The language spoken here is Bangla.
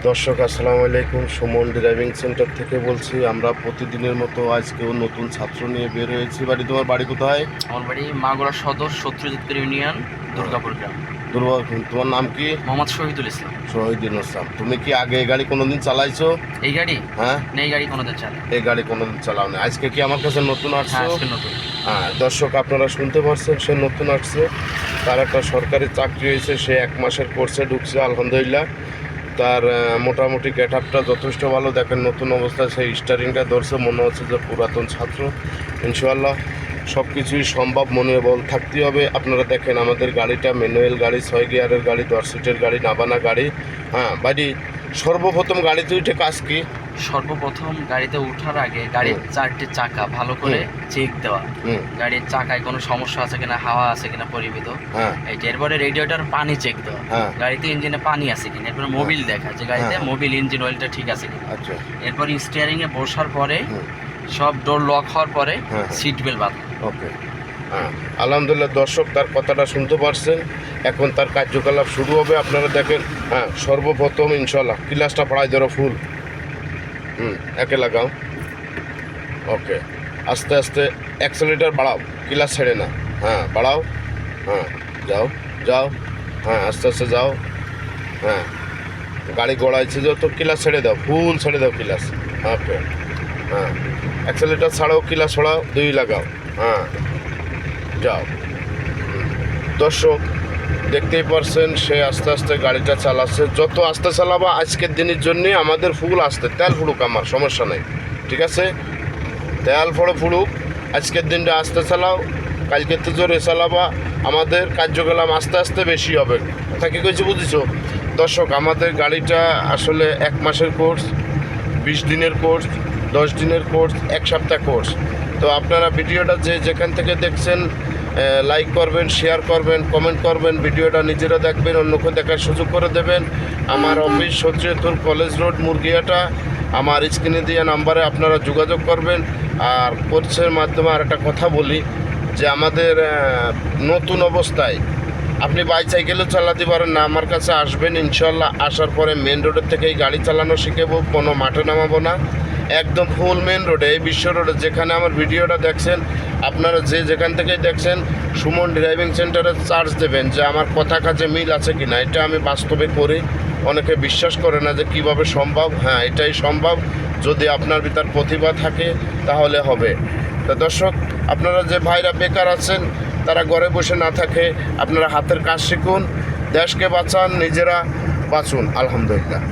দর্শক আসসালামু আলাইকুম, সুমন ড্রাইভিং সেন্টার থেকে বলছি। আমরা প্রতিদিনের মতো আজকেও নতুন ছাত্র নিয়ে বের হয়েছি। তোমার বাড়ি কোথায়? আমার বাড়ি মাগুরা সদর সত্যজিৎপুর ইউনিয়ন, দুর্গাপুর গ্রাম। তোমার নাম কি? মোহাম্মদ শহীদুল ইসলাম। শহীদুল ইসলাম। তুমি কি আগে এই গাড়ি কোনোদিন চালাইছো? এই গাড়ি? হ্যাঁ। না, এই গাড়ি কোনোদিন চালাই। এই গাড়ি কোনোদিন চালাও না, আজকে কি আমার কাছে নতুন আসছে? হ্যাঁ, আজকে নতুন। হ্যাঁ দর্শক, আপনারা শুনতে পারছেন, সে নতুন আসছে। তার একটা সরকারি চাকরি হয়েছে, সে 1 মাসের কোর্সে ঢুকছে আলহামদুলিল্লাহ। তার মোটামুটি গেট আপটা যথেষ্ট ভালো। দেখেন নতুন অবস্থায় সেই স্টারিংটা ধরছে, মনে হচ্ছে যে পুরাতন ছাত্র। ইনশাআল্লাহ সব কিছুই সম্ভব, মনে বল থাকতে হবে। আপনারা দেখেন আমাদের গাড়িটা ম্যানুয়াল গাড়ি, 6 গিয়ারের গাড়ি, 10 সিটের গাড়ি, নাবানা গাড়ি। হ্যাঁ বাড়ি সর্বপ্রথম গাড়িতে উঠে কাজ কি? সর্বপ্রথম গাড়িতে ওঠার আগে গাড়ির 4টি চাকা ভালো করে চেক দেওয়া। গাড়ির চাকায় কোনো সমস্যা আছে কিনা, হাওয়া আছে কিনা পরিমিত। এই যে এরপরে রেডিয়েটর পানি চেক দেওয়া, গাড়িতে ইঞ্জিনে পানি আছে কিনা। এরপরে মোবিল দেখা, যে গাড়িতে মোবিল ইঞ্জিন অয়েলটা ঠিক আছে কিনা। আচ্ছা। এরপর স্টিয়ারিং এ বসার পরে সব ডোর লক হওয়ার পরে সিট বেল্ট বাঁধা। ওকে। হ্যাঁ আলহামদুলিল্লাহ দর্শক, তার কথাটা শুনতে পারছেন। এখন তার কার্যকলাপ শুরু হবে, আপনারা দেখেন। হ্যাঁ সর্বপ্রথম ইনশাল্লাহ ক্লাসটা পড়াই ধরো ফুল। একে লাগাও। ওকে, আস্তে আস্তে অ্যাক্সেলেরেটর বাড়াও, ক্লাস ছেড়ে না। হ্যাঁ বাড়াও। হ্যাঁ যাও যাও। হ্যাঁ আস্তে আস্তে যাও। হ্যাঁ গাড়ি গড়াইছে যত, ক্লাস ছেড়ে দাও, ফুল ছেড়ে দাও ক্লাস। ওকে। হ্যাঁ অ্যাক্সেলেরেটর ছাড়াও, ক্লাস ছড়াও, 2 লাগাও। হ্যাঁ যাও। দর্শক দেখতেই পারছেন, সে আস্তে আস্তে গাড়িটা চালাচ্ছে। যত আস্তে চালাবা আজকের দিনের জন্য আমাদের ফুল আসতে, তেল ফুড়ুক, আমার সমস্যা নেই, ঠিক আছে? তেল ফুড়ুক, আজকের দিনটা আস্তে চালাও, কালকে তো জোরে চালাবা। আমাদের কার্যকলাপ আস্তে আস্তে বেশি হবে। কথা কি কইছি বুঝেছো? দর্শক আমাদের গাড়িটা আসলে 1 মাসের কোর্স, 20 দিনের কোর্স, 10 দিনের কোর্স, 1 সপ্তাহ কোর্স। তো আপনারা ভিডিওটা যে যেখান থেকে দেখছেন লাইক করবেন, শেয়ার করবেন, কমেন্ট করবেন, ভিডিওটা নিজেরা দেখবেন, অন্যকে দেখার সুযোগ করে দেবেন। আমার অফিস সত্যজিৎপুর কলেজ রোড, মুরগিয়াটা। আমার স্ক্রিনে দেওয়া নাম্বারে আপনারা যোগাযোগ করবেন। আর কোর্সের মাধ্যমে আর একটা কথা বলি, যে আমাদের নতুন অবস্থায় আপনি বাইসাইকেলও চালাতে পারেন না, আমার কাছে আসবেন ইনশাল্লাহ। আসার পরে মেন রোডের থেকেই গাড়ি চালানো শিখেবো, কোনো মাঠে নামাবো না, একদম ফুল মেন রোডে, এই বিশ্ব রোডে যেখানে আমার ভিডিওটা দেখছেন। আপনারা যে যেখান থেকেই দেখছেন, সুমন ড্রাইভিং সেন্টারে চার্জ দেবেন যে আমার কথা কাজে মিল আছে কি না। এটা আমি বাস্তবে করি, অনেকে বিশ্বাস করে না যে কিভাবে সম্ভব। হ্যাঁ এটাই সম্ভব, যদি আপনার ভিতর প্রতিভা থাকে তাহলে হবে। তা দর্শক, আপনারা যে ভাইরা বেকার আছেন, তারা ঘরে বসে না থাকে, আপনারা হাতের কাজ শিখুন, দেশকে বাঁচান, নিজেরা বাঁচুন। আলহামদুলিল্লাহ।